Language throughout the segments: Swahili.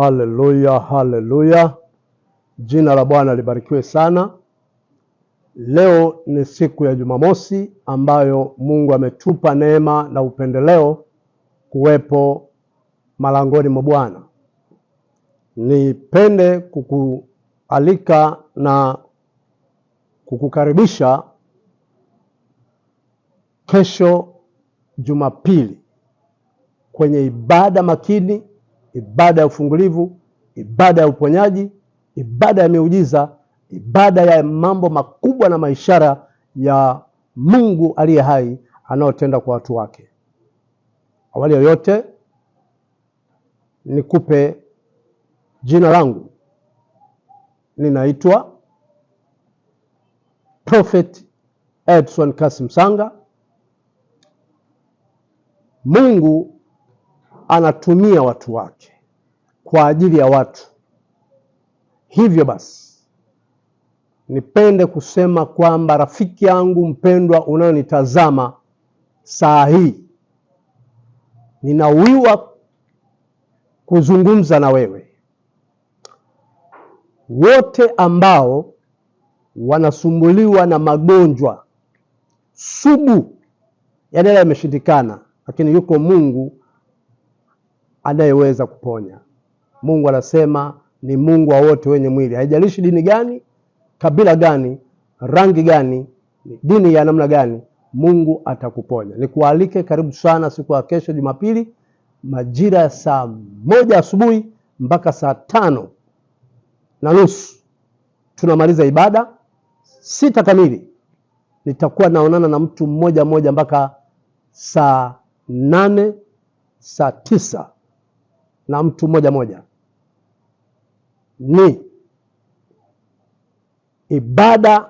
Haleluya, haleluya. Jina la Bwana libarikiwe sana. Leo ni siku ya Jumamosi ambayo Mungu ametupa neema na upendeleo kuwepo malangoni mwa Bwana. Nipende kukualika na kukukaribisha kesho Jumapili kwenye ibada makini, ibada ya ufungulivu, ibada ya uponyaji, ibada ya miujiza, ibada ya mambo makubwa na maishara ya Mungu aliye hai anayotenda kwa watu wake. Awali ya yote nikupe jina langu. Ninaitwa Prophet Edson Kasim Sanga. Mungu anatumia watu wake kwa ajili ya watu. Hivyo basi, nipende kusema kwamba rafiki yangu mpendwa unayonitazama saa hii, ninawiwa kuzungumza na wewe. Wote ambao wanasumbuliwa na magonjwa sugu, yale yameshindikana, lakini yuko Mungu anayeweza kuponya. Mungu anasema ni Mungu wa wote wenye mwili. Haijalishi dini gani, kabila gani, rangi gani, dini ya namna gani, Mungu atakuponya. Nikualike karibu sana siku ya kesho Jumapili, majira ya saa 1 asubuhi mpaka saa 5:30. Tunamaliza ibada 6 kamili. Nitakuwa naonana na mtu mmoja mmoja mpaka saa 8, saa 9 na mtu mmoja mmoja. Ni ibada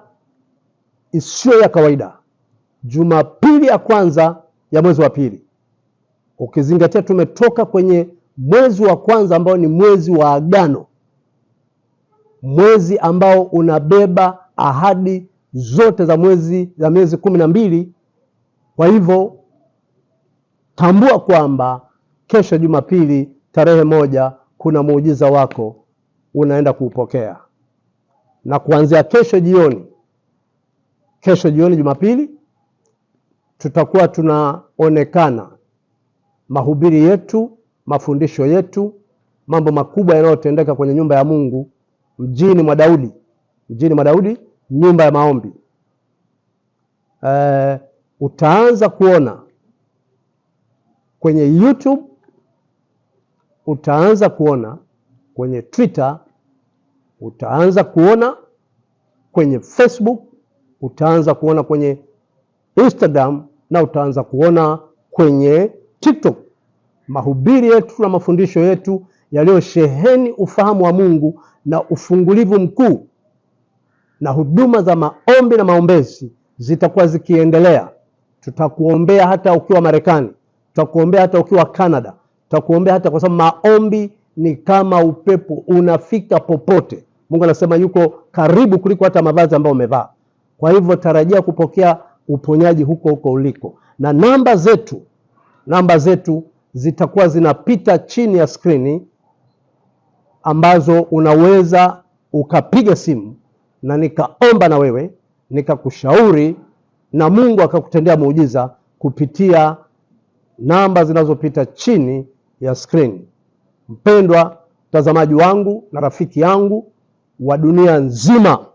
isiyo ya kawaida. Jumapili ya kwanza ya mwezi wa pili. Ukizingatia tumetoka kwenye mwezi wa kwanza ambao ni mwezi wa agano. Mwezi ambao unabeba ahadi zote za miezi 12. Kwa hivyo tambua kwamba kesho Jumapili tarehe 1 kuna muujiza wako unaenda kuupokea. Na kuanzia kesho jioni Jumapili, tutakuwa tunaonekana mahubiri yetu, mafundisho yetu, mambo makubwa yanayotendeka kwenye nyumba ya Mungu mjini mwa Daudi, nyumba ya maombi. Utaanza kuona kwenye YouTube, utaanza kuona kwenye Twitter, utaanza kuona kwenye Facebook, utaanza kuona kwenye Instagram na utaanza kuona kwenye TikTok. Mahubiri yetu na mafundisho yetu yaliyosheheni ufahamu wa Mungu na ufungulivu mkuu, na huduma za maombi na maombezi zitakuwa zikiendelea. Tutakuombea hata ukiwa Marekani, tutakuombea hata ukiwa Canada, tutakuombea hata, kwa sababu maombi ni kama upepo, unafika popote. Mungu anasema yuko karibu kuliko hata mavazi ambayo umevaa. Kwa hivyo tarajia kupokea uponyaji huko uliko. Na namba zetu zitakuwa zinapita chini ya skrini, ambazo unaweza ukapiga simu na nikaomba na wewe, nikakushauri na Mungu akakutendea muujiza kupitia namba zinazopita chini ya skrini. Mpendwa mtazamaji wangu na rafiki yangu wa dunia nzima,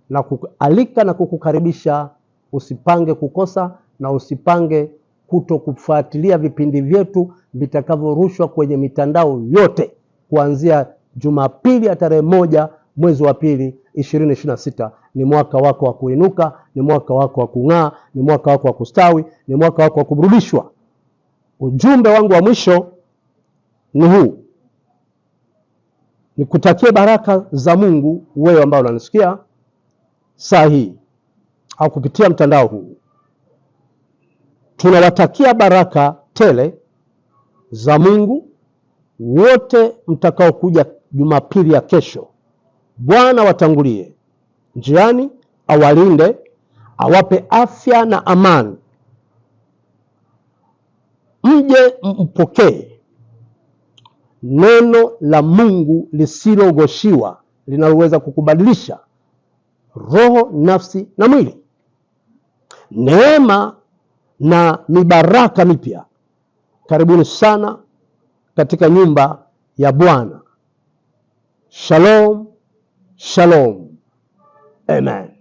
na kualika na kukukaribisha, usipange kukosa na usipange kuto kufuatilia vipindi vyetu vitakavyorushwa kwenye mitandao yote kuanzia Jumapili ya tarehe 1 mwezi wa pili 2026. Ni mwaka wako wa kuinuka, ni mwaka wako wa kung'aa, ni mwaka wako wa kustawi, ni mwaka wako wa kuburudishwa. Ujumbe wangu wa mwisho ni huu. Nikutakie baraka za Mungu wewe ambao unanisikia saa hii au kupitia mtandao huu. Tunawatakia baraka tele za Mungu wote mtakao kuja Jumapili ya kesho. Bwana watangulie njiani, awalinde, awape afya na amani. Mje mpokee neno la Mungu lisilogoshiwa linaloweza kukubadilisha roho, nafsi na mwili. Neema na mibaraka mipya. Karibuni sana katika nyumba ya Bwana. Shalom, shalom. Amen.